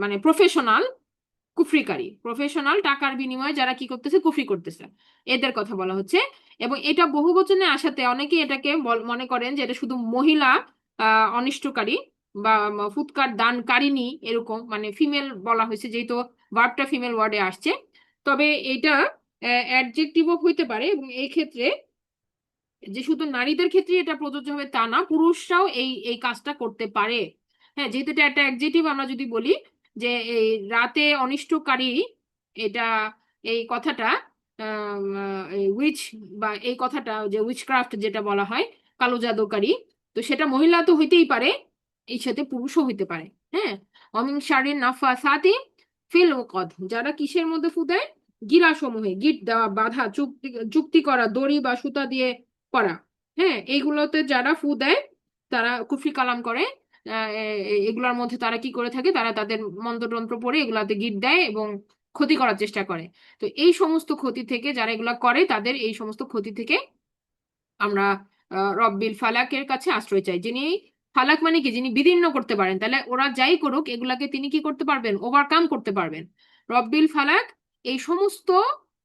মানে প্রফেশনাল কুফরিকারী, প্রফেশনাল টাকার বিনিময়ে যারা কি করতেছে, কুফরি করতেছে, এদের কথা বলা হচ্ছে। এবং এটা বহুবচনে আসাতে অনেকে এটাকে মনে করেন যে এটা শুধু মহিলা অনিষ্টকারী বা ফুৎকার দানকারিনী, এরকম মানে ফিমেল বলা হয়েছে যেহেতু ভার্বটা ফিমেল ওয়ার্ডে আসছে। তবে এটা অ্যাডজেক্টিভও হইতে পারে, এবং এই ক্ষেত্রে যে শুধু নারীদের ক্ষেত্রে এটা প্রযোজ্য হবে তা না, পুরুষরাও এই এই কাজটা করতে পারে। হ্যাঁ, যেহেতু এটা একটা অ্যাডজেক্টিভ, আমরা যদি বলি যে এই রাতে অনিষ্টকারী, এটা এই কথাটা উইচ বা এই কথাটা যে উইচক্রাফট যেটা বলা হয়, কালো জাদুকারী, তো সেটা মহিলা তো হইতেই পারে, এই সাথে পুরুষও হইতে পারে। হ্যাঁ, অমিন শারিন নাফাসাতি ফিল উকদ, যারা কিসের মধ্যে ফু দেয়? গিরা সমূহে, গিট দেওয়া, বাধা, চুক্তি চুক্তি করা, দড়ি বা সুতা দিয়ে করা। হ্যাঁ, এইগুলোতে যারা ফু দেয় তারা কুফরি কালাম করে। এগুলোর মধ্যে তারা কি করে থাকে, তারা তাদের মন্ত্রতন্ত্র পড়ে এগুলাতে গিট দেয় এবং ক্ষতি করার চেষ্টা করে। তো এই সমস্ত ক্ষতি থেকে যারা এগুলা করে তাদের এই সমস্ত ক্ষতি থেকে আমরা রব্বিল ফালাকের কাছে আশ্রয় চাই, যিনি ফালাক মানে কি, যিনি বিদীর্ণ করতে পারেন। তাহলে ওরা যাই করুক এগুলাকে তিনি কি করতে পারবেন? ওভারকাম করতে পারবেন। রব্বিল ফালাক এই সমস্ত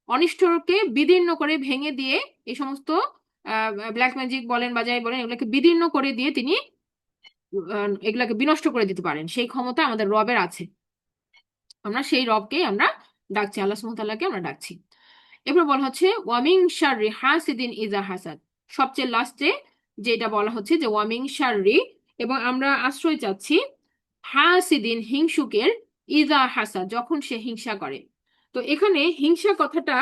অনিষ্টকে বিদীর্ণ করে ভেঙে দিয়ে এই সমস্ত ব্ল্যাক ম্যাজিক বলেন বা যাই বলেন, এগুলোকে বিদীর্ণ করে দিয়ে তিনি এগুলাকে বিনষ্ট করে দিতে পারেন, সেই ক্ষমতা আমাদের রবের আছে। আমরা সেই রবকেই আমরা ডাকছি, আল্লাহ সুবহানাহু ওয়া তাআলাকে আমরা ডাকছি। এরপর বলা হচ্ছে ওয়ামিং শাররি হাসিদিন ইজা হাসাদ, সবচেয়ে লাস্টে যেটা বলা হচ্ছে যে ওয়ামিং শাররি, এবং আমরা আশ্রয় চাচ্ছি হাসিদিন হিংসুকের, ইজা হাসাদ যখন সে হিংসা করে। তো এখানে হিংসা কথাটা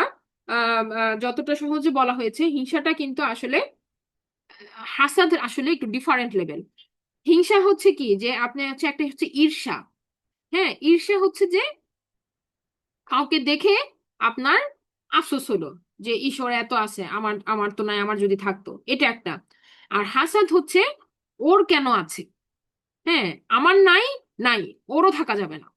যতটা সহজে বলা হয়েছে, হিংসাটা কিন্তু আসলে হাসাদ আসলে একটু ডিফারেন্ট লেভেল। হিংসা হচ্ছে কি, যে আপনি হচ্ছে একটা হচ্ছে ঈর্ষা। হ্যাঁ, ঈর্ষা হচ্ছে যে কাউকে দেখে আপনার আফসোস হলো যে ঈশ্বর এত আছে, আমার আমার তো নাই, আমার যদি থাকতো, এটা একটা। আর হাসাদ হচ্ছে ওর কেন আছে, হ্যাঁ আমার নাই, নাই ওরও থাকা যাবে না।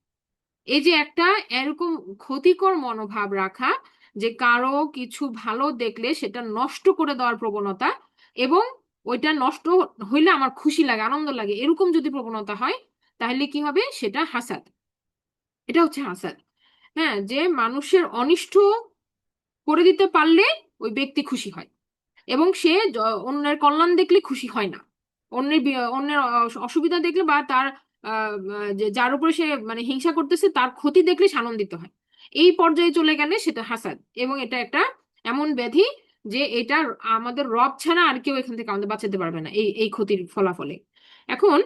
এই যে একটা এরকম ক্ষতিকর মনোভাব রাখা, যে কারো কিছু ভালো দেখলে সেটা নষ্ট করে দেওয়ার প্রবণতা, এবং ওইটা নষ্ট হইলে আমার খুশি লাগে, আনন্দ লাগে, এরকম যদি প্রবণতা হয়, তাহলে কি হবে, সেটা হাসাদ। এটা হচ্ছে হাসাদ। হ্যাঁ, যে মানুষের অনিষ্ট করে দিতে পারলে ওই ব্যক্তি খুশি হয়, এবং সে অন্যের কল্যাণ দেখলে খুশি হয় না। অন্যের অসুবিধা দেখলে বা তার যে যার উপরে সে মানে হিংসা করতেছে তার ক্ষতি দেখলে সে আনন্দিত হয়। এই পর্যায়ে চলে গেলে সেটা হাসাদ, এবং এটা একটা এমন ব্যাধি যে এটা আমাদের রব ছাড়া আর কেউ এখান থেকে আমাদের বাঁচাতে পারবে না, এই এই ক্ষতির ফলাফলে। এখন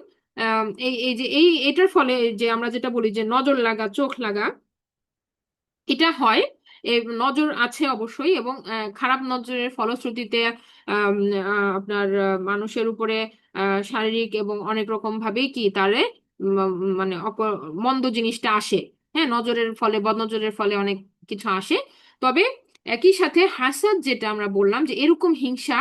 এই এই যে এটার ফলে যে আমরা যেটা বলি যে নজর লাগা, চোখ লাগা, এটা হয়। নজর আছে অবশ্যই, এবং খারাপ নজরের ফলশ্রুতিতে আপনার মানুষের উপরে শারীরিক এবং অনেক রকম ভাবেই কি তারে মানে মন্দ জিনিসটা আসে। হ্যাঁ, নজরের ফলে, বদনজরের ফলে অনেক কিছু আসে। তবে একই সাথে হাসাদ, যেটা আমরা বললাম যে এরকম হিংসা,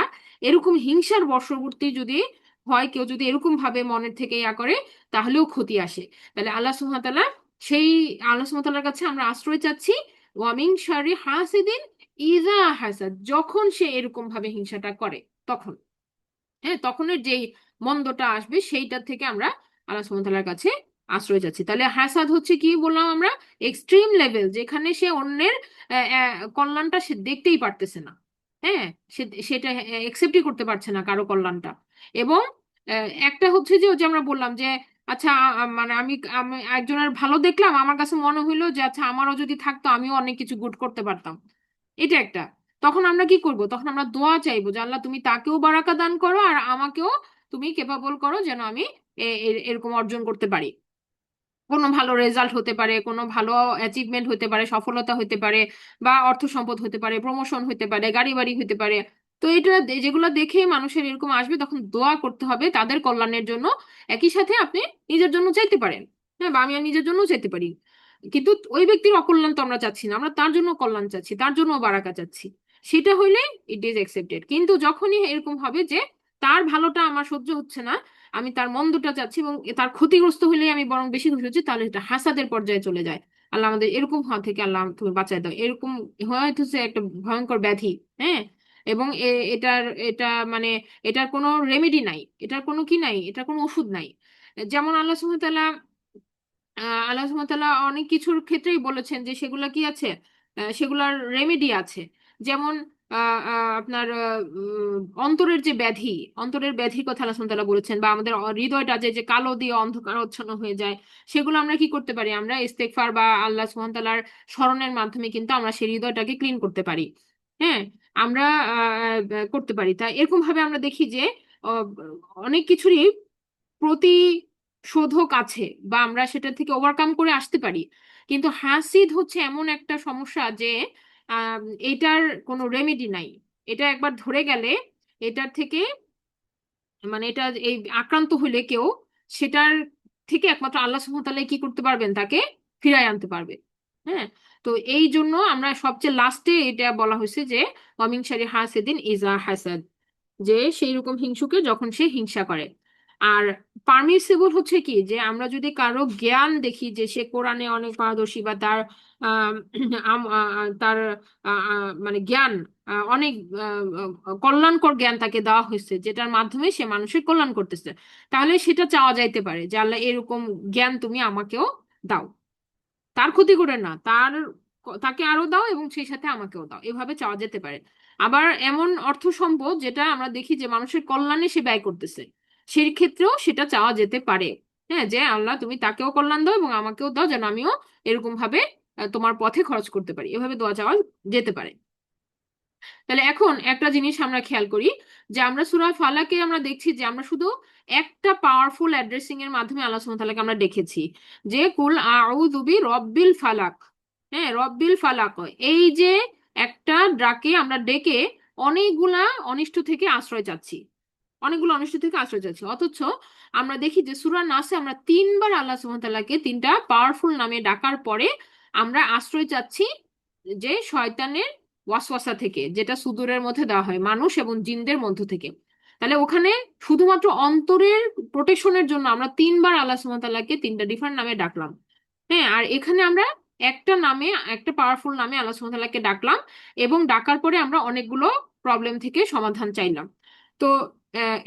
এরকম হিংসার বশবর্তী যদি হয় কেউ, যদি এরকম ভাবে মনের থেকে ইয়া করে, তাহলেও ক্ষতি আসে। তাহলে আল্লাহ সুবহানাহু ওয়া তাআলা, সেই আল্লাহ সুবহানাহু ওয়া তাআলার কাছে আমরা আশ্রয় চাচ্ছি ওয়ামিং শাররি হাসিদিন ইজা হাসাদ, যখন সে এরকম ভাবে হিংসাটা করে, তখন। হ্যাঁ, তখনের যেই মন্দটা আসবে সেইটার থেকে আমরা আল্লাহ সুবহানাহু ওয়া তাআলার কাছে আশ্রয় যাচ্ছি। তাহলে হাসাদ হচ্ছে কি বললাম আমরা, এক্সট্রিম লেভেল, যেখানে সে অন্যের কল্যাণটা সে দেখতেই পারতেছে না। হ্যাঁ, সেটা একসেপ্টই করতে পারছে না কারো কল্যাণটা। এবং একটা হচ্ছে যে ওই যে আমরা বললাম যে আচ্ছা, মানে আমি আমি একজনের ভালো দেখলাম, আমার কাছে মনে হইলো যে আচ্ছা আমারও যদি থাকতো আমিও অনেক কিছু গুড করতে পারতাম, এটা একটা। তখন আমরা কি করব, তখন আমরা দোয়া চাইবো যে আল্লাহ তুমি তাকেও বারাকা দান করো, আর আমাকেও তুমি কেপাবল করো যেন আমি এরকম অর্জন করতে পারি। কোনো ভালো রেজাল্ট হতে পারে, কোনো ভালো অ্যাচিভমেন্ট হতে পারে, সফলতা হতে পারে, বা অর্থ সম্পদ হতে পারে, প্রমোশন হতে পারে, গাড়ি বাড়ি হতে পারে। তো এটা যেগুলো দেখে মানুষের এরকম আসবে, তখন দোয়া করতে হবে তাদের কল্যাণের জন্য। একই সাথে আপনি নিজের জন্য চাইতে পারেন, হ্যাঁ, বা আমি আর নিজের জন্য চাইতে পারি। কিন্তু ওই ব্যক্তির অকল্যাণ তো আমরা চাচ্ছি না, আমরা তার জন্য কল্যাণ চাচ্ছি, তার জন্য বারাকা চাচ্ছি। সেটা হইলে ইট ইজ একসেপ্টেড। কিন্তু যখনই এরকম হবে যে তার ভালোটা আমার সহ্য হচ্ছে না, আমি তার মন্দটা চাচ্ছি, এবং তার ক্ষতিগ্রস্ত হলে আমি বরং বেশি খুশি হচ্ছি, তাহলে এটা হাসাদের পর্যায়ে চলে যায়। আল্লাহ আমাদের এরকম হওয়া থেকে আল্লাহ তুমি বাঁচায় দাও। এরকম হচ্ছে একটা ভয়ঙ্কর ব্যাধি। হ্যাঁ, এবং এটা মানে এটার কোনো রেমেডি নাই, এটার কোনো কি নাই, এটার কোনো ওষুধ নাই। যেমন আল্লাহ সুবহানাহু ওয়া তাআলা আল্লাহ সুবহানাহু ওয়া তাআলা অনেক কিছুর ক্ষেত্রেই বলেছেন যে সেগুলা কি আছে, সেগুলার রেমেডি আছে। যেমন আপনার অন্তরের যে ব্যাধি, অন্তরের ব্যাধির কথা আল্লাহ সুবহানাহু ওয়া তাআলা বলেছেন, বা আমাদের হৃদয়টা যে কালো দিয়ে অন্ধকার আচ্ছন্ন হয়ে যায়, সেগুলো আমরা কি করতে পারি, আমরা ইস্তেগফার বা আল্লাহ সুবহানাহু ওয়া তাআলার স্মরণের মাধ্যমে কিন্তু আমরা সেই হৃদয়টাকে ক্লিন করতে পারি। হ্যাঁ, আমরা করতে পারি। তাই এরকম ভাবে আমরা দেখি যে আহ, অনেক কিছুরই প্রতিশোধক আছে, বা আমরা সেটা থেকে ওভারকাম করে আসতে পারি। কিন্তু হাসিদ হচ্ছে এমন একটা সমস্যা যে আহ, এটার কোনো রেমেডি নাই। এটা একবার ধরে গেলে এটার থেকে মানে এটা এই আক্রান্ত হলে কেউ, সেটার থেকে একমাত্র আল্লাহ সুবহানাহু ওয়া তাআলা কি করতে পারবেন, তাকে ফিরায় আনতে পারবে। হ্যাঁ, তো এই জন্য আমরা সবচেয়ে লাস্টে এটা বলা হয়েছে যে ওয়ামিন শারি হাসিদিন ইজা হাসাদ, যে সেই রকম হিংসুকে যখন সে হিংসা করে। আর পারমিসিবল হচ্ছে কি, যে আমরা যদি কারো জ্ঞান দেখি যে সে কোরআনে অনেক পারদর্শী, বা তার আহ, তার মানে জ্ঞান অনেক কল্যাণকর জ্ঞান তাকে দেওয়া হয়েছে, যেটার মাধ্যমে সে মানুষের কল্যাণ করতেছে, তাহলে সেটা চাওয়া যাইতে পারে যে আল্লাহ এরকম জ্ঞান তুমি আমাকেও দাও। তার ক্ষতি করে না, তার তাকে আরো দাও এবং সেই সাথে আমাকেও দাও, এভাবে চাওয়া যেতে পারে। আবার এমন অর্থ সম্পদ যেটা আমরা দেখি যে মানুষের কল্যাণে সে ব্যয় করতেছে, সেই ক্ষেত্রেও সেটা চাওয়া যেতে পারে। হ্যাঁ, যে আল্লাহ তুমি তাকেও কল্যাণ দাও এবং আমাকেও দাও, যেন আমিও এরকম ভাবে তোমার পথে খরচ করতে পারি, এভাবে দোয়া চাওয়া যেতে পারে। তাহলে এখন একটা জিনিস আমরা খেয়াল করি, যে আমরা সূরা ফালাকে আমরা দেখছি যে আমরা শুধু একটা পাওয়ারফুল অ্যাড্রেসিং এর মাধ্যমে আল্লাহ সুবহানাহু ওয়া তাআলাকে আমরা দেখেছি, যে কুল আউযু বি রব্বিল ফালাক। হ্যাঁ, রব্বিল ফালাক, এই যে একটা ডাকে আমরা ডেকে অনেকগুলা অনিষ্ট থেকে আশ্রয় চাচ্ছি, অনেকগুলো অনিষ্ট থেকে আশ্রয় চাচ্ছি। অথচ আমরা দেখি যে সূরা নাসে আমরা তিনবার আল্লাহ সুবহানাহু ওয়া তাআলাকে তিনটা পাওয়ারফুল নামে ডাকার পরে আমরা আশ্রয় চাচ্ছি যে শয়তানের ওয়াসওয়াসা থেকে, যেটা সুদূরের মধ্যে দেওয়া হয় মানুষ এবং জিনদের মধ্য থেকে। তাহলে ওখানে শুধুমাত্র অন্তরের প্রোটেকশনের জন্য আমরা তিনবার আল্লাহ সুবহানাহু ওয়া তাআলাকে তিনটা ডিফারেন্ট নামে ডাকলাম। হ্যাঁ, আর এখানে আমরা একটা নামে, একটা পাওয়ারফুল নামে আল্লাহ সুবহানাহু ওয়া তাআলাকে ডাকলাম এবং ডাকার পরে আমরা অনেকগুলো প্রবলেম থেকে সমাধান চাইলাম। তো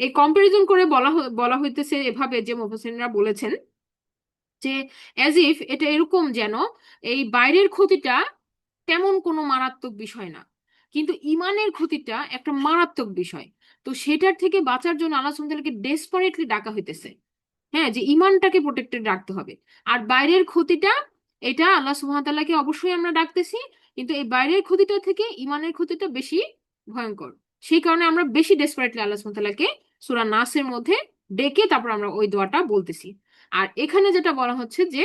এই কম্পারিজন করে বলা হইতেছে এভাবে, যে মুফাসসিররা বলেছেন যে অ্যাজ ইফ এটা এরকম যেন এই বাইরের ক্ষতিটা তেমন কোনো মারাত্মক বিষয় না, কিন্তু ইমানের ক্ষতিটা একটা মারাত্মক বিষয়। তো সেটার থেকে বাঁচার জন্য আল্লাহ সুবহানাহু ওয়া তাআলাকে ডেসপারেটলি ডাকা হইতেছে। হ্যাঁ, যে ইমানটাকে প্রোটেক্টেড রাখতে হবে। আর বাইরের ক্ষতিটা, এটা আল্লাহ সুবহানাহু ওয়া তাআলাকে অবশ্যই আমরা ডাকতেছি, কিন্তু এই বাইরের ক্ষতিটা থেকে ইমানের ক্ষতিটা বেশি ভয়ঙ্কর। সেই কারণে আমরা বেশি ডেসপারেটলি আল্লাহ সুবহানাহু ওয়া তাআলাকে সূরা নাসের মধ্যে ডেকে তারপর আমরা ওই দোয়াটা বলতেছি। আর এখানে যেটা বলা হচ্ছে যে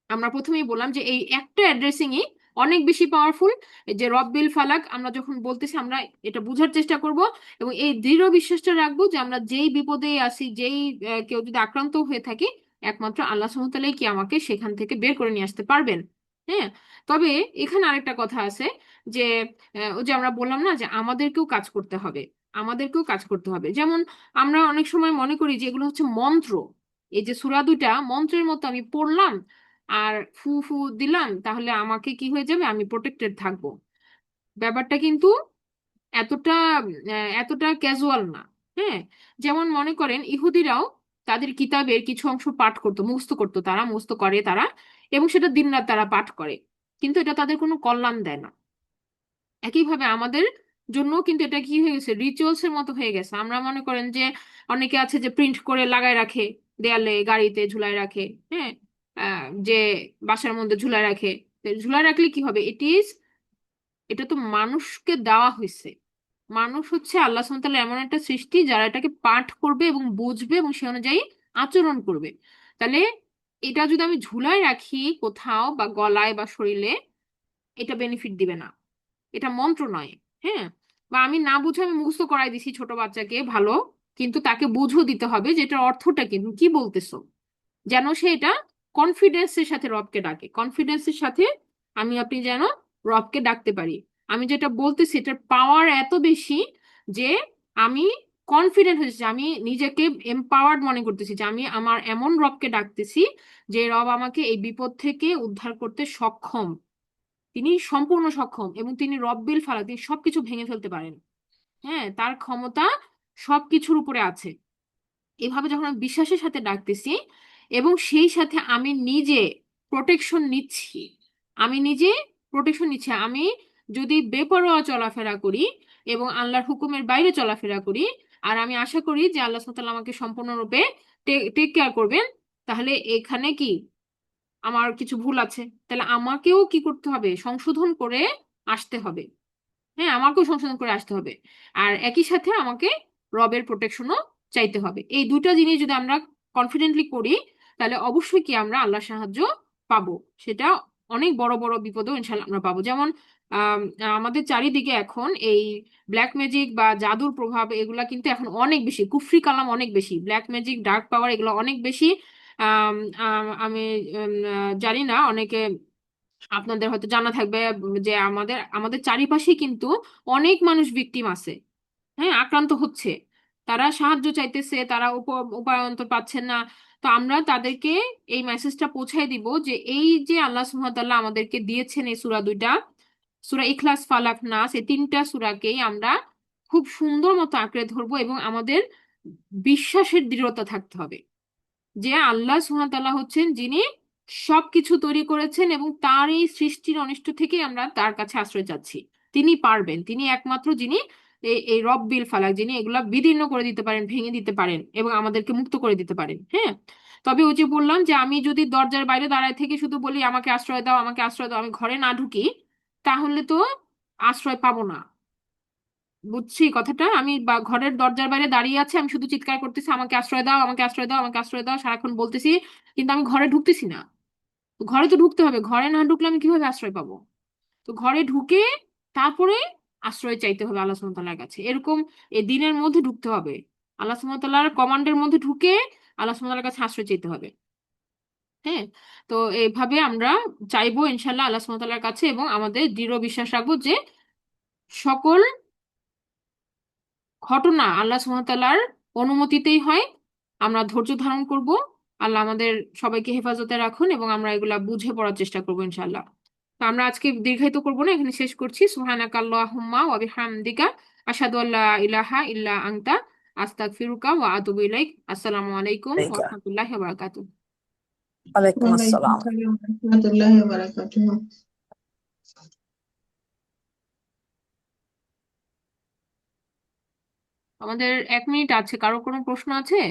আমরা প্রথমেই বললাম যে এই একটা অ্যাড্রেসিংই অনেক বেশি পাওয়ারফুল। যে রব্বিল ফালাক আমরা যখন বলতেছি আমরা এটা বোঝার চেষ্টা করব এবং এই দৃঢ় বিশ্বাসটা রাখবো যে আমরা যেই বিপদে আছি, যেই কেউ যদি আক্রান্ত হয়ে থাকি, একমাত্র আল্লাহ সুবহানাহু ওয়া তাআলাই কি আমাকে সেখান থেকে বের করে নিয়ে আসতে পারবেন। হ্যাঁ, তবে এখানে আরেকটা কথা আছে, যে ওই যে আমরা বললাম না যে আমাদেরকেও কাজ করতে হবে, আমাদেরকেও কাজ করতে হবে। যেমন আমরা অনেক সময় মনে করি যে এগুলো হচ্ছে মন্ত্র, এই যে সূরা দুটা মন্ত্রের মতো আমি পড়লাম আর ফু ফু দিলাম, তাহলে আমাকে কি হয়ে যাবে, আমি প্রোটেক্টেড থাকবো। ব্যাপারটা কিন্তু এতটা এতটা ক্যাজুয়াল না। হ্যাঁ, যেমন মনে করেন ইহুদিরাও তাদের কিতাবের কিছু অংশ পাঠ করতো, মুখস্থ করতো, তারা মুখস্থ করে তারা, এবং সেটা দিনরাত তারা পাঠ করে, কিন্তু এটা তাদের কোনো কল্যাণ দেয় না। একইভাবে আমাদের জন্য কিন্তু এটা কি হয়ে গেছে, রিচুয়ালস এর মতো হয়ে গেছে। আমরা মনে করেন যে অনেকে আছে যে প্রিন্ট করে লাগায় রাখে, দেয়ালে গাড়িতে ঝুলায় রাখে। হ্যাঁ, যে বাসার মধ্যে ঝুলায় রাখে। তো ঝুলায় রাখলে কি হবে, এটা তো মানুষকে দেওয়া হয়েছে। মানুষ হচ্ছে আল্লাহ সুবহানাহু ওয়া তাআলা এমন একটা সৃষ্টি যারা এটাকে পাঠ করবে এবং বুঝবে এবং সে অনুযায়ী আচরণ করবে। তাহলে এটা যদি আমি ঝুলায় রাখি কোথাও বা গলায় বা শরীরে, এটা বেনিফিট দিবে না, এটা মন্ত্র নয়। হ্যাঁ, বা আমি না বুঝে আমি মুখস্থ করাই দিছি ছোট বাচ্চাকে, ভালো, কিন্তু তাকে বুঝও দিতে হবে যে এটার অর্থটা কি, তুমি কি বলতেছো, যেন সে এটা কনফিডেন্সের সাথে রবকে ডাকে, কনফিডেন্সের সাথে আমি আপনি যেন রবকে ডাকতে পারি। আমি যেটা বলতেছি এটার পাওয়ার এত বেশি যে আমি কনফিডেন্ট হয়েছি, আমি নিজেকে এম্পাওয়ার্ড মনে করতেছি যে আমি আমার এমন রবকে ডাকতেছি যে রব আমাকে এই বিপদ থেকে উদ্ধার করতে সক্ষম, তিনি সম্পূর্ণ সক্ষম এবং তিনি রব্বিল ফালাক, তিনি সবকিছু ভেঙে ফেলতে পারেন। হ্যাঁ, তার ক্ষমতা সবকিছুর উপরে আছে। এভাবে যখন আমি বিশ্বাসের সাথে ডাকতেছি এবং সেই সাথে আমি নিজে প্রোটেকশন নিচ্ছি, আমি নিজে প্রোটেকশন নিচ্ছি। আমি যদি বেপরোয়া চলাফেরা করি এবং আল্লাহর হুকুমের বাইরে চলাফেরা করি, আর আমি আশা করি যে আল্লাহ সুবহানাহু ওয়া তাআলা আমাকে সম্পূর্ণরূপে টেক কেয়ার করবেন, তাহলে এখানে কি আমার কিছু ভুল আছে, তাহলে আমাকেও কি করতে হবে, সংশোধন করে আসতে হবে। হ্যাঁ, আমাকেও সংশোধন করে আসতে হবে। আর একই সাথে আমাকে রবের প্রোটেকশনও চাইতে হবে। এই দুইটা জিনিস যদি আমরা কনফিডেন্টলি করি, তাহলে অবশ্যই কি আমরা আল্লাহর সাহায্য পাবো। সেটা অনেক বড় বড় বিপদেও ইনশাল্লাহ আমরা পাবো। যেমন আম, আমাদের চারিদিকে এখন এই ব্ল্যাক ম্যাজিক বা জাদুর প্রভাব এগুলা কিন্তু এখন অনেক বেশি, কুফরি কালাম অনেক বেশি, ব্ল্যাক ম্যাজিক ডার্ক পাওয়ার এগুলো অনেক বেশি। আম, আমি জানি না, অনেকে আপনাদের হয়তো জানা থাকবে যে আমাদের আমাদের চারিপাশে কিন্তু অনেক মানুষ ভিকটিম আছে। হ্যাঁ, আক্রান্ত হচ্ছে, তারা সাহায্য চাইতেছে, তারা উপায়ন্তর পাচ্ছেন না। তো আমরা তাদেরকে এই মেসেজটা পৌঁছায় দিব যে এই যে আল্লাহ সুবহানাহু ওয়া তাআলা আমাদেরকে দিয়েছেন এই সূরা দুইটা, সূরা ইখলাস, ফালাক, নাস, এই তিনটা সূরাকেই আমরা খুব সুন্দর মতো আঁকড়ে ধরবো এবং আমাদের বিশ্বাসের দৃঢ়তা থাকতে হবে যে আল্লাহ সুবহানাহু ওয়া তাআলা হচ্ছেন যিনি সবকিছু তৈরি করেছেন এবং তার এই সৃষ্টির অনিষ্ট থেকে আমরা তার কাছে আশ্রয় চাচ্ছি। তিনি পারবেন, তিনি একমাত্র যিনি এই রব্বিল ফালাক, যিনি এগুলা বিদীর্ণ করে দিতে পারেন, ভেঙে দিতে পারেন এবং আমাদেরকে মুক্ত করে দিতে পারেন। হ্যাঁ, তবে ওই যে বললাম যে আমি যদি দরজার বাইরে দাঁড়ায় থেকে শুধু বলি আমাকে আশ্রয় দাও, আমাকে আশ্রয় দাও, আমি ঘরে না ঢুকি, তাহলে তো আশ্রয় পাবো না। বুঝছি কথাটা, আমি বা ঘরের দরজার বাইরে দাঁড়িয়ে আছি, আমি শুধু চিৎকার করতেছি আমাকে আশ্রয় দাও, আমাকে আশ্রয় দাও, আমাকে আশ্রয় দাও, সারাক্ষণ বলতেছি, কিন্তু আমি ঘরে ঢুকতেছি না। তো ঘরে তো ঢুকতে হবে, ঘরে না ঢুকলে আমি কিভাবে আশ্রয় পাবো? তো ঘরে ঢুকে তারপরে আশ্রয় চাইতে হবে আল্লাহ সুবহানাহু ওয়া তাআলার কাছে, এরকম এই দিনের মধ্যে ঢুকতে হবে, আল্লাহ সুবহানাহু ওয়া তাআলার কমান্ডের মধ্যে ঢুকে আল্লাহ সুবহানাহু ওয়া তাআলার কাছে আশ্রয় চাইতে হবে। হ্যাঁ, তো এইভাবে আমরা চাইবো ইনশাল্লাহ আল্লাহ সুবহানাহু ওয়া তাআলার কাছে, এবং আমাদের দৃঢ় বিশ্বাস রাখবো যে সকল ঘটনা আল্লাহ সুবহানাহু ওয়া তাআলার অনুমতিতেই হয়। আমরা ধৈর্য ধারণ করব। আল্লাহ আমাদের সবাইকে হেফাজতে রাখুন এবং আমরা এগুলা বুঝে পড়ার চেষ্টা করবো ইনশাল্লাহ। তো আমরা আজকে দীর্ঘায়িত করবো না, এখানে শেষ করছি। সুবহানাকা আল্লাহুম্মা ওয়া বিহামদিকা আশহাদু আল্লা ইলাহা ইল্লা আনতা আস্তাগফিরুকা ওয়া আতুবু ইলাইক। আসসালামু আলাইকুম ওয়া জায়গা। রাহমাতুল্লাহি ওয়া বারাকাতুহু। ওয়ালাইকুম ওয়ালাইকুম আসসালাম। আসসালাম ওয়া রাহমাতুল্লাহি ওয়া বারাকাতুহু। আমাদের 1 মিনিট আছে, কারো কোনো প্রশ্ন আছে?